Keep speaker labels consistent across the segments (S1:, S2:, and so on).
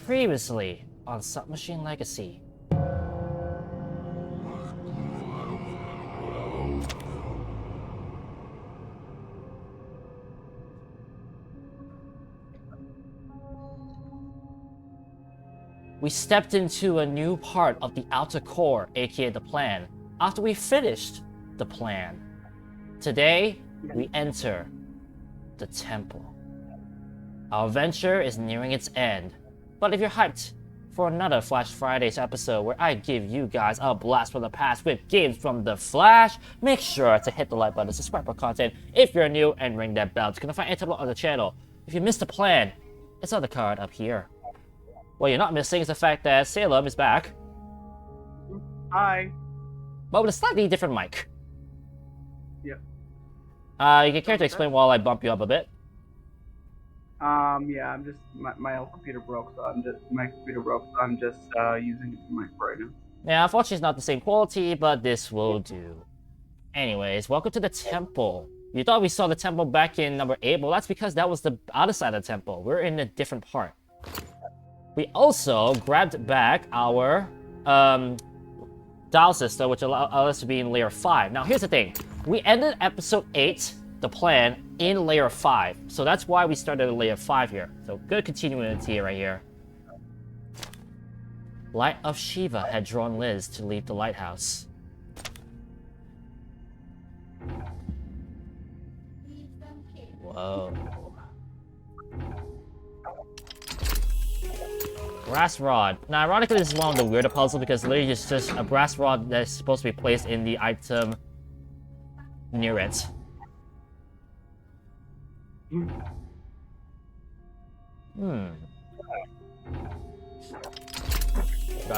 S1: Previously on Submachine Legacy. We stepped into a new part of the outer core, aka the plan, after we finished the plan. Today, we enter the temple. Our adventure is nearing its end, but if you're hyped for another Flash Fridays episode where I give you guys a blast from the past with games from the Flash, make sure to hit the like button, subscribe for content if you're new, and ring that bell to notify any time on the channel. If you missed the plan, it's on the card up here. What you're not missing is the fact that Salem is back.
S2: Hi.
S1: But with a slightly different mic.
S2: Yeah.
S1: You can care to explain while I bump you up a bit?
S2: Yeah, I'm just my old computer broke, so I'm just using it for mic right now.
S1: Yeah, unfortunately it's not the same quality, but this will do. Anyways, welcome to the temple. You thought we saw the temple back in number 8, well that's because that was the other side of the temple. We're in a different part. We also grabbed back our dial system, which allowed us to be in layer 5. Now here's the thing. We ended episode 8, the plan, in layer 5. So that's why we started at layer 5 here. So good continuity right here. Light of Shiva had drawn Liz to leave the lighthouse. Whoa. Brass rod. Now, ironically, this is one of the weirder puzzles because literally it's just a brass rod that's supposed to be placed in the item near it.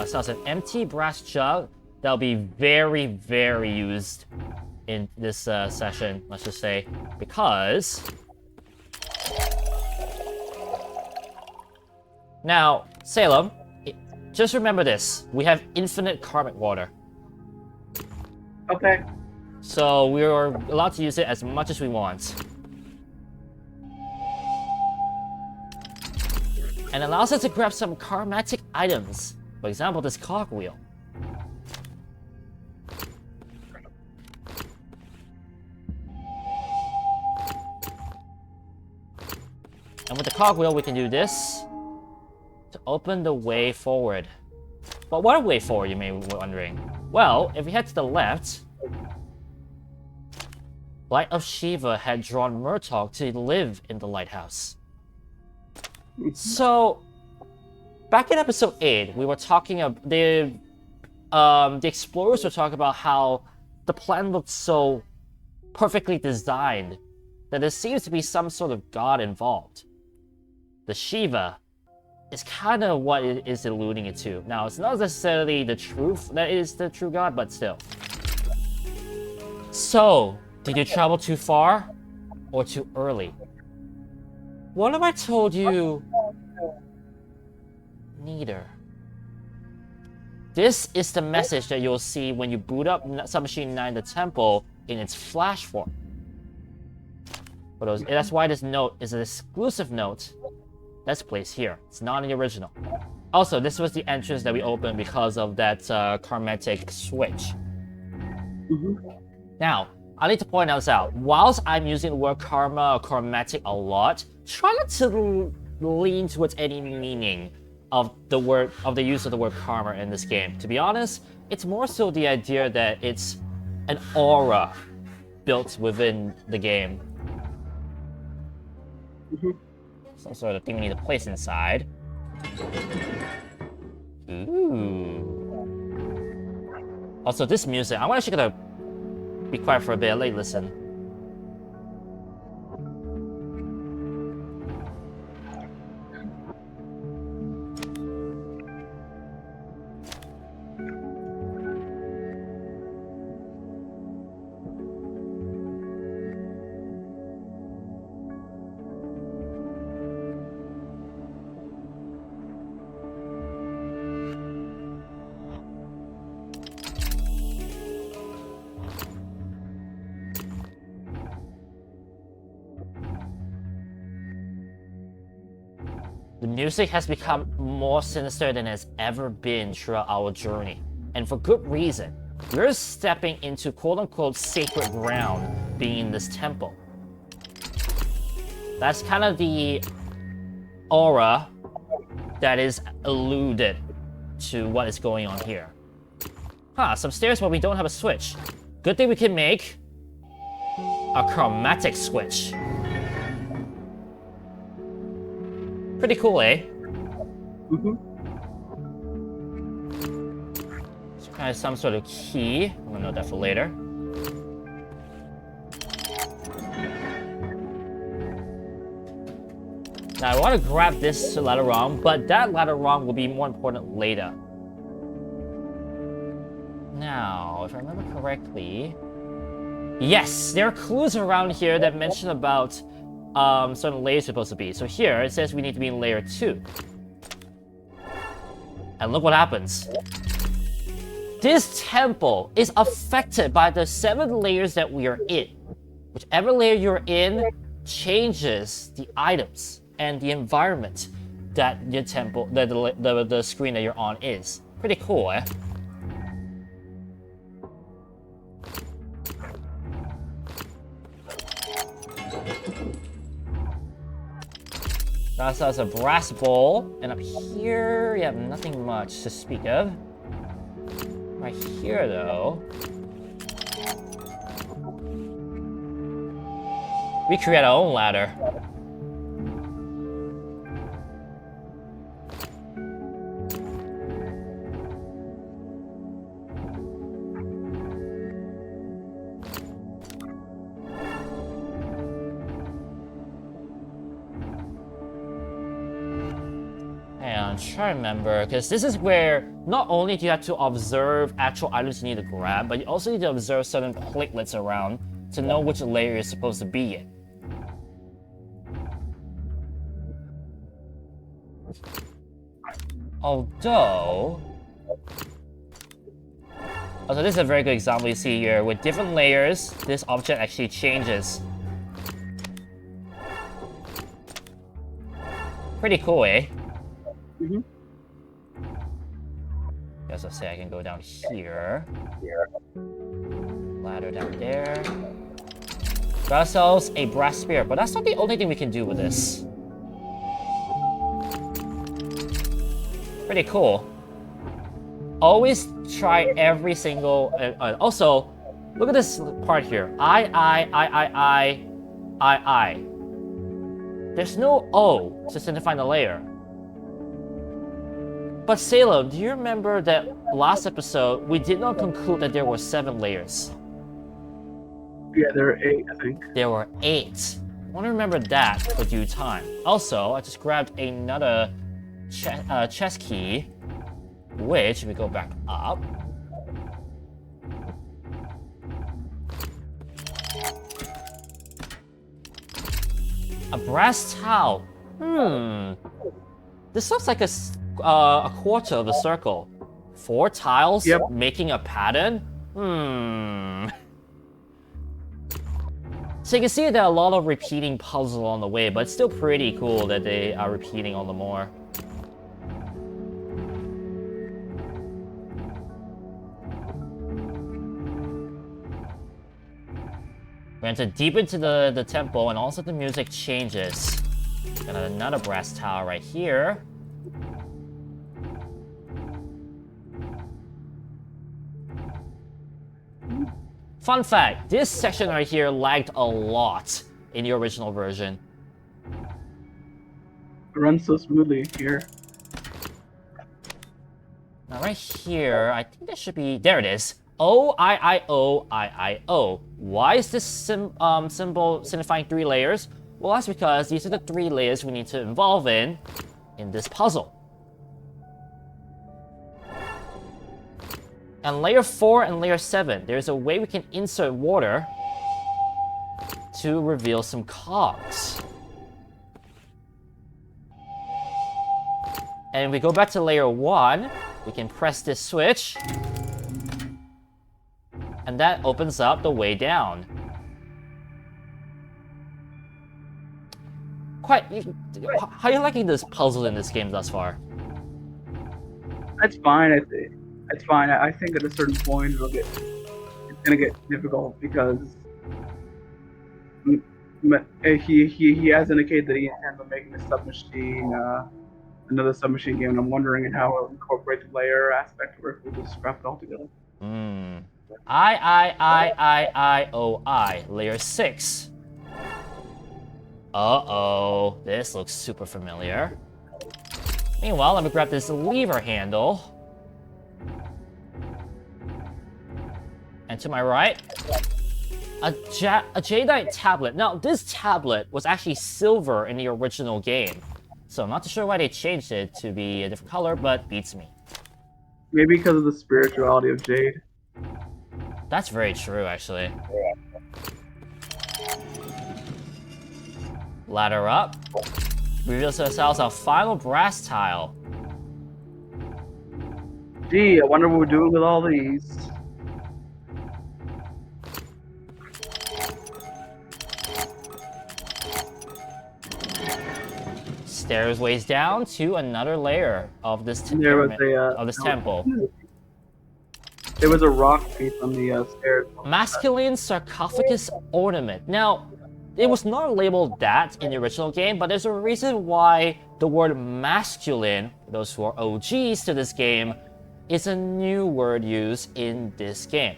S1: So it's an empty brass jug that'll be very, very used in this session, let's just say, because... Now, Salem, just remember this. We have infinite karmic water.
S2: Okay.
S1: So we're allowed to use it as much as we want. And allows us to grab some karmatic items. For example, this cogwheel. And with the cogwheel, we can do this to open the way forward. But what way forward, you may be wondering? Well, if we head to the left, Light of Shiva had drawn Murtaugh to live in the lighthouse. So, back in episode 8, we were talking about the explorers were talking about how the plan looked so perfectly designed that there seems to be some sort of god involved. The Shiva is kind of what it is alluding it to. Now, it's not necessarily the truth that is the true god, but still. So, did you travel too far or too early? What if I told you? Neither. This is the message that you'll see when you boot up Submachine 9 the temple in its flash form. That's why this note is an exclusive note that's placed here. It's not in the original. Also, this was the entrance that we opened because of that karmatic switch. Now, I need to point this out. Whilst I'm using the word karma or karmatic a lot, try not to lean towards any meaning of the use of the word karma in this game. To be honest, it's more so the idea that it's an aura built within the game. Some sort of thing we need to place inside. Ooh. Also, this music, I'm actually gonna be quiet for a bit, let you listen. The music has become more sinister than it's ever been throughout our journey. And for good reason. We're stepping into quote-unquote sacred ground, being in this temple. That's kind of the aura that is alluded to what is going on here. Some stairs, but we don't have a switch. Good thing we can make a chromatic switch. Pretty cool, eh?
S2: Mm-hmm.
S1: It's kind of some sort of key. I'm gonna note that for later. Now I want to grab this ladder rung, but that ladder rung will be more important later. Now, if I remember correctly... Yes, there are clues around here that mention about certain layers supposed to be. So here, it says we need to be in layer 2. And look what happens. This temple is affected by the 7 layers that we are in. Whichever layer you're in changes the items and the environment that your temple, the screen that you're on is. Pretty cool, eh? That's a brass bowl, and up here, you have nothing much to speak of. Right here, though, we create our own ladder. And try to remember, because this is where not only do you have to observe actual items you need to grab, but you also need to observe certain platelets around to know which layer you're supposed to be in. Although... Also, this is a very good example you see here. With different layers, this object actually changes. Pretty cool, eh?
S2: Mm-hmm.
S1: As I say, I can go down here. Ladder down there. Got ourselves a brass spear, but that's not the only thing we can do with this. Pretty cool. Always try every single... also, look at this part here. I. There's no O to signify the layer. But Salem, do you remember that last episode, we did not conclude that there were 7 layers?
S2: Yeah, there are 8, I think.
S1: There were 8. I want to remember that for due time. Also, I just grabbed another chest key, which, if we go back up... A brass towel. This looks like a quarter of a circle. 4 tiles making a pattern? So you can see there are a lot of repeating puzzles along the way, but it's still pretty cool that they are repeating all the more. We enter deep into the temple, and also the music changes. Got another brass towel right here. Fun fact, this section right here lagged a lot in the original version.
S2: It runs so smoothly here.
S1: Now right here, I think there should be... There it is. O-I-I-O-I-I-O. Why is this symbol signifying 3 layers? Well, that's because these are the 3 layers we need to involve in this puzzle. And layer 4 and layer 7, there's a way we can insert water to reveal some cogs. And if we go back to layer 1, we can press this switch. And that opens up the way down. How are you liking this puzzle in this game thus far?
S2: That's fine. It's fine. I think at a certain point it's gonna get difficult because he has indicated that he intends on making a submachine, another submachine game, and I'm wondering how it'll incorporate the layer aspect, or if we'll just scrap it all together.
S1: Layer 6. Uh-oh, this looks super familiar. Meanwhile, let me grab this lever handle. And to my right, a jadeite tablet. Now, this tablet was actually silver in the original game. So I'm not too sure why they changed it to be a different color, but beats me.
S2: Maybe because of the spirituality of jade.
S1: That's very true, actually. Ladder up. Reveals ourselves our final brass tile.
S2: Gee, I wonder what we're doing with all these.
S1: Stairs ways down to another layer of this temple.
S2: There was a rock piece on the stairs.
S1: Masculine sarcophagus ornament. Now, it was not labeled that in the original game, but there's a reason why the word masculine, those who are OGs to this game, is a new word used in this game.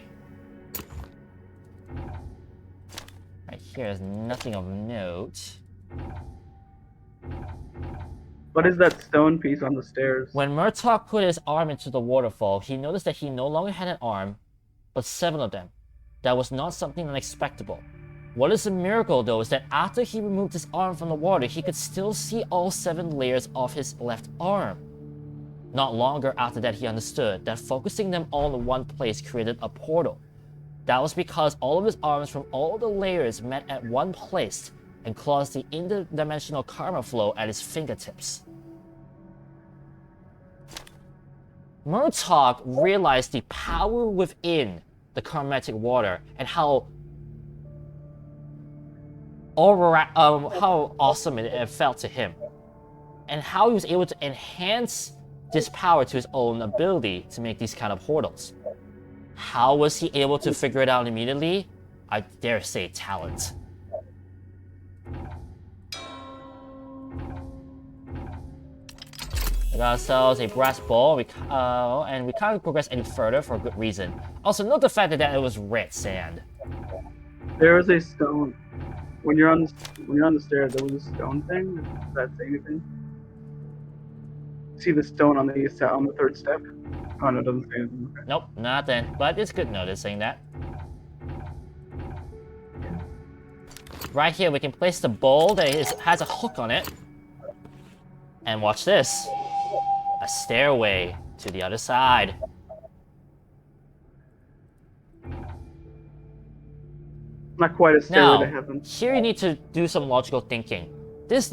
S1: Right here is nothing of note.
S2: What is that stone piece on the stairs?
S1: When Murtaugh put his arm into the waterfall, he noticed that he no longer had an arm, but 7 of them. That was not something unexpected. What is a miracle, though, is that after he removed his arm from the water, he could still see all 7 layers of his left arm. Not longer after that, he understood that focusing them all in one place created a portal. That was because all of his arms from all the layers met at one place and caused the interdimensional karma flow at his fingertips. Murtaugh realized the power within the karmatic water and how awesome it felt to him, and how he was able to enhance this power to his own ability to make these kind of portals. How was he able to figure it out immediately? I dare say talent. We got ourselves a brass ball, and we can't progress any further for a good reason. Also, note the fact that it was red sand.
S2: There was a stone. When you're on the stairs, there was a stone thing. Does that say anything? See the stone on the 3rd step? Oh no, it doesn't say anything. Okay.
S1: Nope, nothing. But it's good noticing that. Right here, we can place the bowl that has a hook on it. And watch this. A stairway to the other side.
S2: Not quite a stairway to heaven.
S1: Here you need to do some logical thinking. This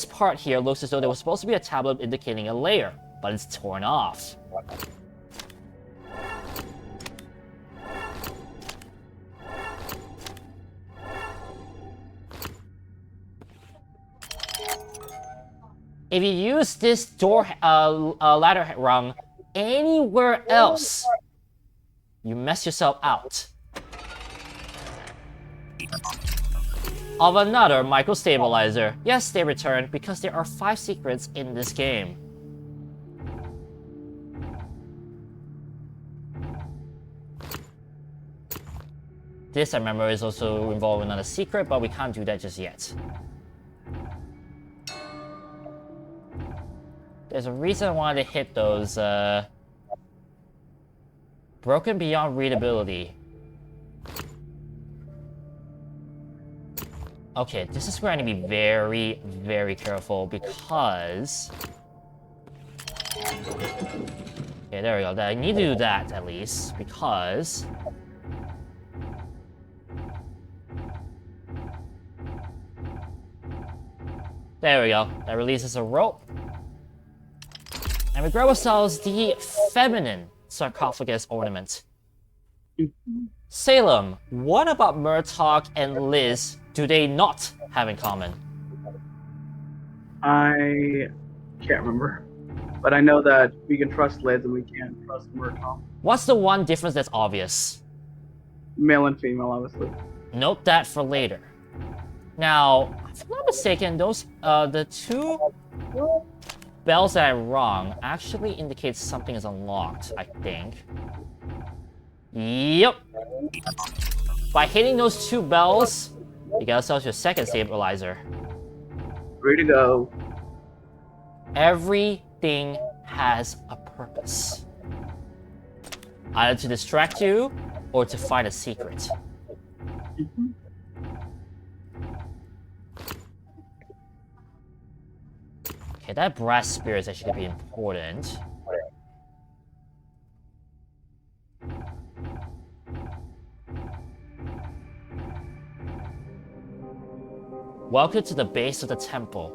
S1: part here looks as though there was supposed to be a tablet indicating a layer, but it's torn off. If you use this door ladder rung anywhere else, you mess yourself out of another micro-stabilizer. Yes, they return because there are 5 secrets in this game. This, I remember, is also involved in another secret, but we can't do that just yet. There's a reason why they hit those, broken beyond readability. Okay, this is where I need to be very, very careful because... Okay, there we go. I need to do that, at least, because... There we go. That releases a rope. And we grab ourselves the feminine sarcophagus ornament. Salem, what about Murtaugh and Liz do they not have in common?
S2: I can't remember. But I know that we can trust Liz and we can't trust Murtaugh.
S1: What's the one difference that's obvious?
S2: Male and female, obviously.
S1: Note that for later. Now, if I'm not mistaken, those the two bells that I rung actually indicate something is unlocked, I think. Yep. By hitting those two bells, you got yourself your second stabilizer.
S2: Ready to go.
S1: Everything has a purpose. Either to distract you, or to find a secret.
S2: Mhm.
S1: Okay, that brass spear is actually gonna be important. Welcome to the base of the temple.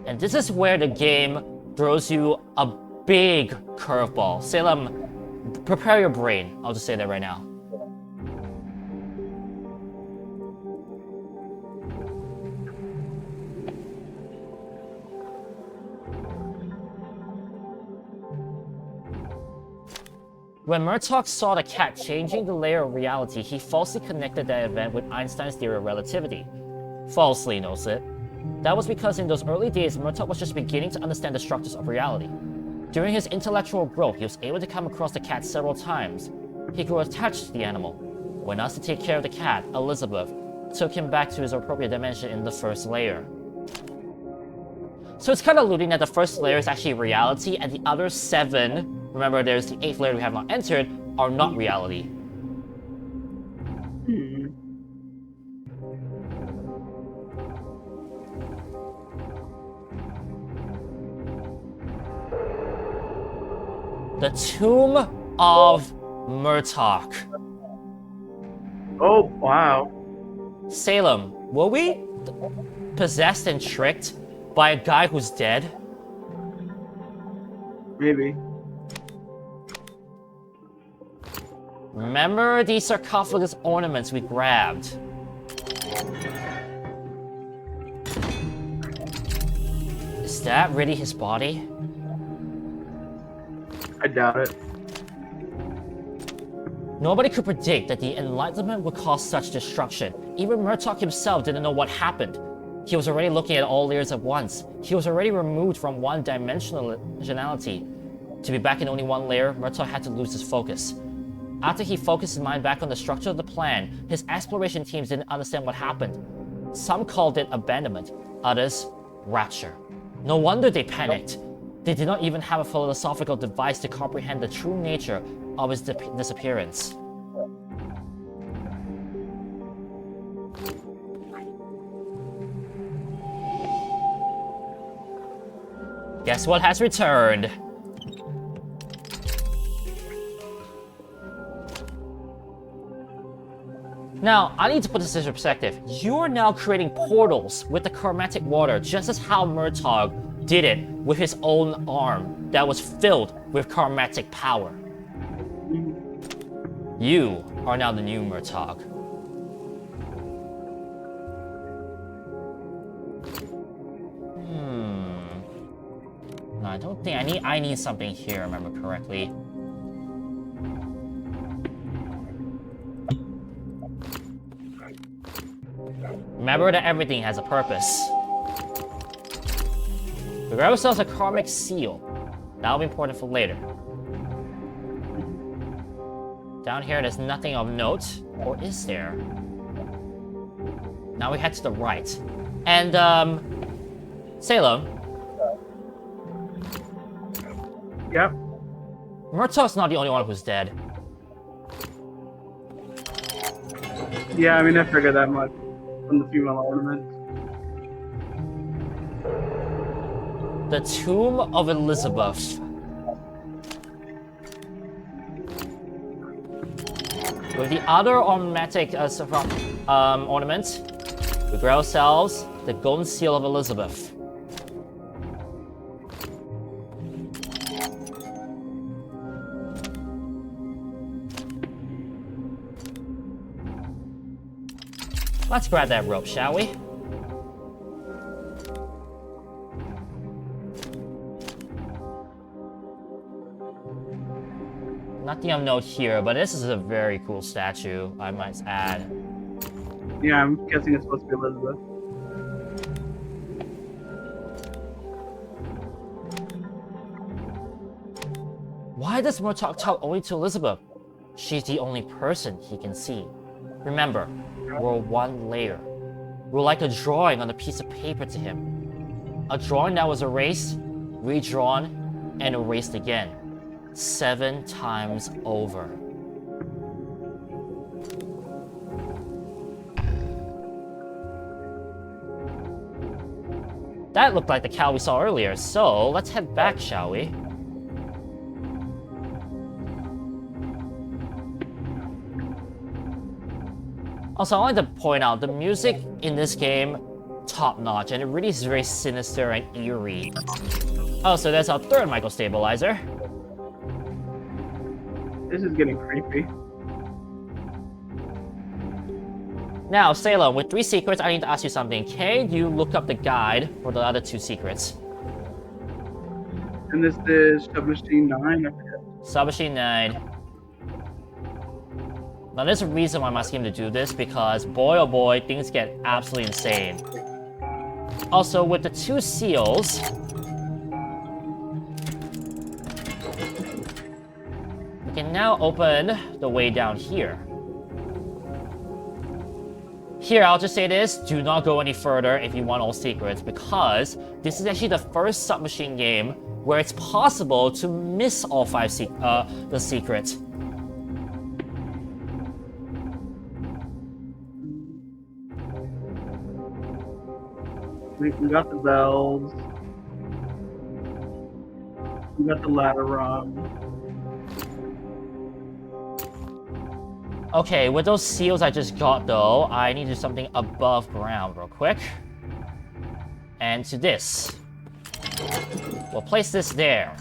S1: And this is where the game throws you a big curveball. Salem, prepare your brain. I'll just say that right now. When Murtaugh saw the cat changing the layer of reality, he falsely connected that event with Einstein's theory of relativity. Falsely, knows it. That was because in those early days, Murtaugh was just beginning to understand the structures of reality. During his intellectual growth, he was able to come across the cat several times. He grew attached to the animal. When asked to take care of the cat, Elizabeth took him back to his appropriate dimension in the first layer. So it's kind of alluding that the first layer is actually reality, and the other 7, remember there's the 8th layer we have not entered, are not reality.
S2: Hmm.
S1: The Tomb of Murtaugh.
S2: Oh, wow.
S1: Salem, were we possessed and tricked by a guy who's dead?
S2: Maybe.
S1: Remember these sarcophagus ornaments we grabbed? Is that really his body?
S2: I doubt it.
S1: Nobody could predict that the Enlightenment would cause such destruction. Even Murtaugh himself didn't know what happened. He was already looking at all layers at once. He was already removed from one-dimensionality. To be back in only one layer, Murtaugh had to lose his focus. After he focused his mind back on the structure of the plan, his exploration teams didn't understand what happened. Some called it abandonment, others, rapture. No wonder they panicked. They did not even have a philosophical device to comprehend the true nature of his disappearance. Guess what has returned? Now, I need to put this into perspective. You are now creating portals with the chromatic water, just as how Murtaugh did it with his own arm that was filled with chromatic power. You are now the new Murtaugh. No, I don't think I need something here, remember correctly. Remember that everything has a purpose. We grab ourselves a karmic seal. That'll be important for later. Down here, there's nothing of note. Or is there? Now we head to the right. And, Salem.
S2: Yep.
S1: Murtaugh's not the only one who's dead.
S2: Yeah, I mean, I figured that much from the female ornament.
S1: The Tomb of Elizabeth. With the other ornamentic ornament, we grab ourselves the golden seal of Elizabeth. Let's grab that rope, shall we? Nothing of note here, but this is a very cool statue, I might add.
S2: Yeah, I'm guessing it's supposed to be Elizabeth.
S1: Why does Murtaugh talk only to Elizabeth? She's the only person he can see. Remember, we're one layer. We're like a drawing on a piece of paper to him. A drawing that was erased, redrawn, and erased again. 7 times over. That looked like the cow we saw earlier, so let's head back, shall we? Also, I wanted to point out, the music in this game, top-notch, and it really is very sinister and eerie. Oh, so there's our third micro-stabilizer.
S2: This is getting creepy.
S1: Now, Salem, with 3 secrets, I need to ask you something. Can you look up the guide for the other 2 secrets?
S2: And this is Submachine 9, I forget.
S1: Submachine 9. Now, there's a reason why I'm asking him to do this, because boy oh boy, things get absolutely insane. Also, with the 2 seals, we can now open the way down here. Here, I'll just say this, do not go any further if you want all secrets, because this is actually the first Submachine game where it's possible to miss all 5 the secrets.
S2: We got the bells. We got the ladder rung.
S1: Okay, with those seals I just got though, I need to do something above ground real quick. And to this. We'll place this there.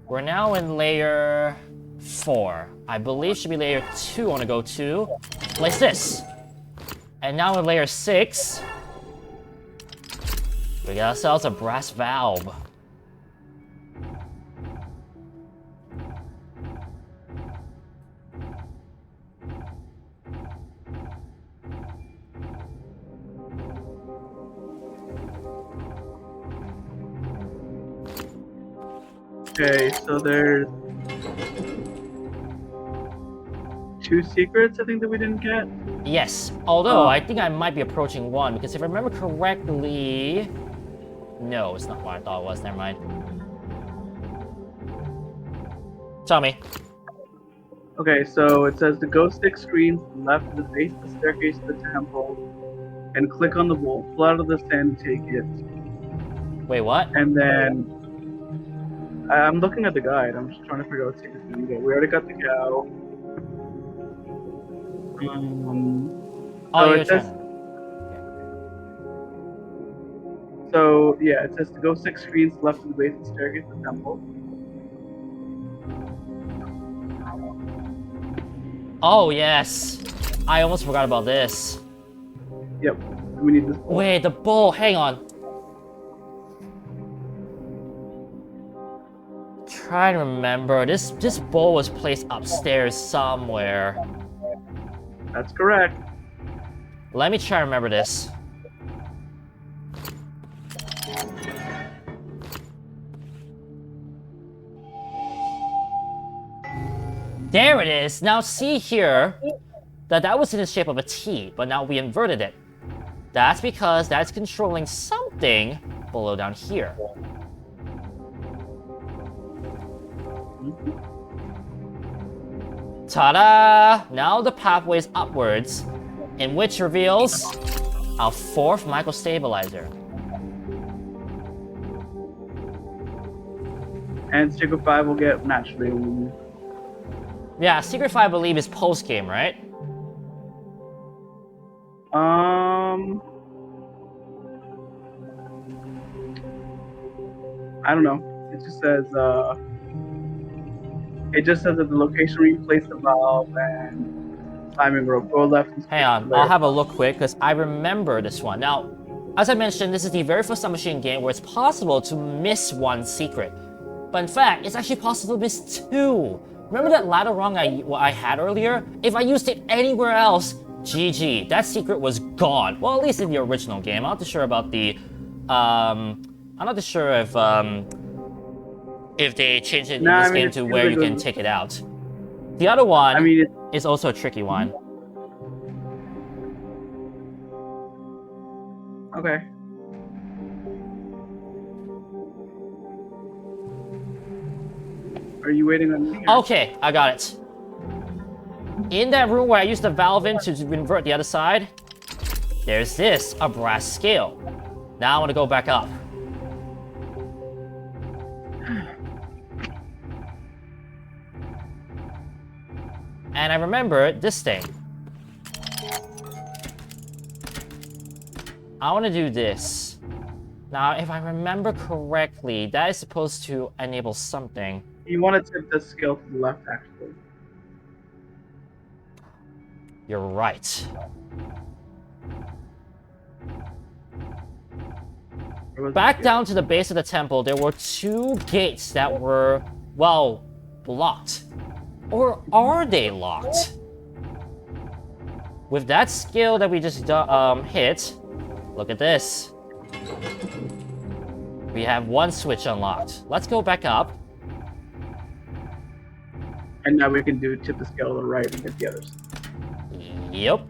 S1: We're now in layer 4. I believe should be layer 2 on the go to. Place this. And now in layer 6, we got ourselves a brass valve.
S2: Okay, so there's 2 secrets I think that we didn't get.
S1: Yes, although I think I might be approaching 1, because if I remember correctly... No, it's not what I thought it was, never mind. Tell me.
S2: Okay, so it says to go 6 screens left to the base of the staircase to the temple, and click on the bowl, pull out of the sand and take it.
S1: Wait, what?
S2: And then I'm looking at the guide. I'm just trying to figure out what secrets we can get. We already got the cow.
S1: Oh,
S2: so
S1: you're
S2: it says,
S1: trying.
S2: so yeah, it says to go 6 screens left to the base of the staircase to the temple.
S1: Oh, yes. I almost forgot about this.
S2: Yep. We need this bowl.
S1: Wait, the bowl. Hang on. Trying to remember. This bowl was placed upstairs somewhere.
S2: That's correct.
S1: Let me try to remember this. There it is! Now see here that was in the shape of a T, but now we inverted it. That's because that's controlling something below down here. Ta-da! Now the pathway is upwards, in which reveals our 4th micro-stabilizer.
S2: And Secret 5 will get naturally.
S1: Yeah, Secret 5 I believe is post-game, right?
S2: I don't know. It just says that the location where you place the valve and timing rope. Go left.
S1: Hang on, I'll have a look quick because I remember this one. Now, as I mentioned, this is the very first Submachine game where it's possible to miss 1 secret. But in fact, it's actually possible to miss 2 Remember that ladder rung I had earlier? If I used it anywhere else, GG. That secret was gone. Well, at least in the original game. I'm not too sure about the... I'm not too sure if they changed it in this game to where you can take it out. The other one is also a tricky one.
S2: Okay. Are you waiting on me?
S1: Okay, I got it. In that room where I used the valve in to invert the other side, there's this, a brass scale. Now I want to go back up. And I remember this thing. I want to do this. Now, if I remember correctly, that is supposed to enable something.
S2: You want to tip the scale to the left, actually.
S1: You're right. Back down to the base of the temple, there were 2 gates that were, well, blocked. Or are they locked? With that skill that we just hit, look at this. We have 1 switch unlocked. Let's go back up.
S2: And now we can do tip the scale to the right and get the others.
S1: Yep.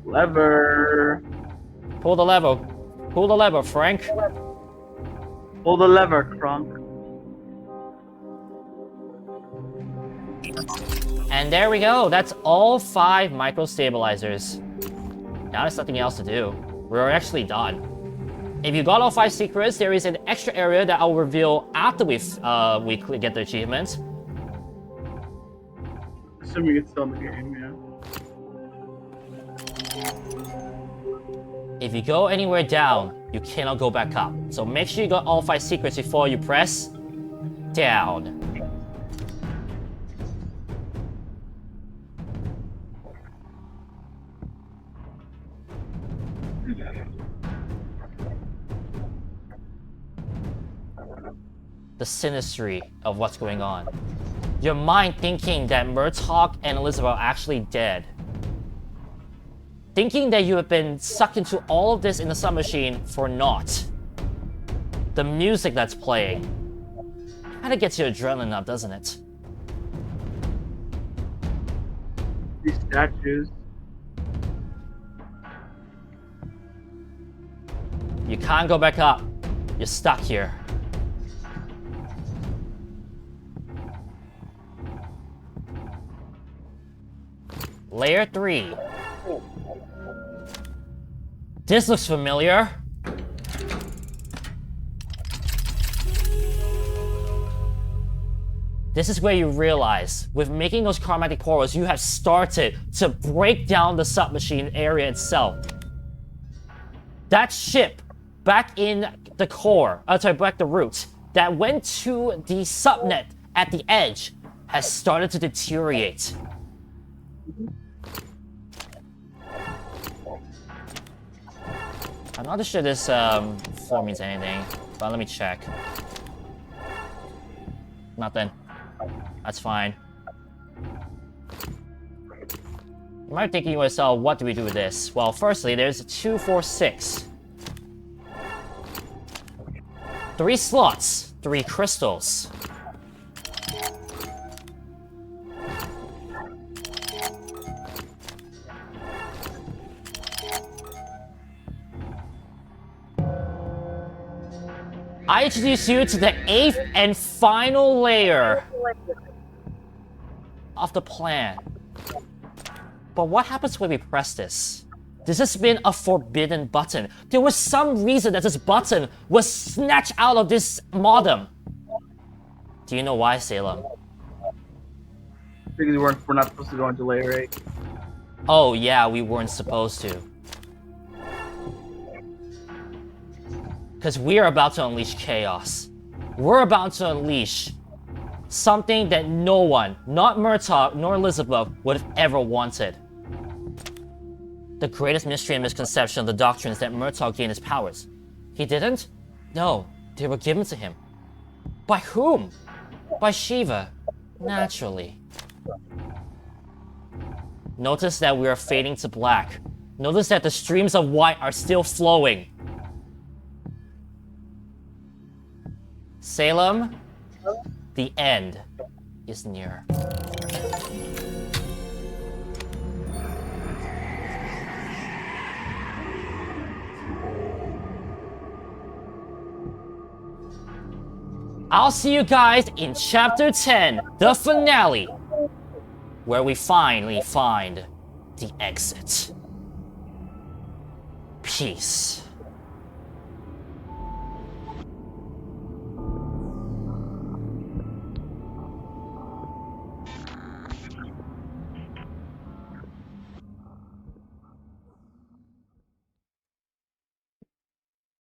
S2: Lever.
S1: Pull the lever. Pull the lever, Frank.
S2: Pull the lever, Kronk.
S1: And there we go. That's all 5 micro stabilizers. Now there's nothing else to do. We're actually done. If you got all 5 secrets, there is an extra area that I'll reveal after we get the achievement.
S2: Assuming it's still in the game, yeah.
S1: If you go anywhere down, you cannot go back up. So make sure you got all 5 secrets before you press down. The sinistry of what's going on. Your mind thinking that Murtaugh and Elizabeth are actually dead. Thinking that you have been sucked into all of this in the submachine for naught. The music that's playing kinda gets your adrenaline up, doesn't it?
S2: These statues.
S1: You can't go back up. You're stuck here. Layer 3. This looks familiar. This is where you realize, with making those chromatic portals, you have started to break down the submachine area itself. That ship, back in the core, back the root, that went to the subnet at the edge, has started to deteriorate. I'm not sure this form means anything, but let me check. Nothing. That's fine. You might be thinking to yourself, what do we do with this? Well, firstly, there's a 2, 4, 6. 3 slots, 3 crystals. I introduce you to the 8th and final layer of the plan. But what happens when we press this? This has been a forbidden button. There was some reason that this button was snatched out of this modem. Do you know why, Salem?
S2: Because we're not supposed to go into layer 8.
S1: Oh yeah, we weren't supposed to. Because we're about to unleash chaos. We're about to unleash something that no one, not Murtaugh nor Elizabeth, would have ever wanted. The greatest mystery and misconception of the doctrine is that Murtaugh gained his powers. He didn't? No, they were given to him. By whom? by Shiva, naturally. Notice that we are fading to black. Notice that the streams of white are still flowing. Salem, the end is near. I'll see you guys in Chapter 10, the finale, where we finally find the exit. Peace.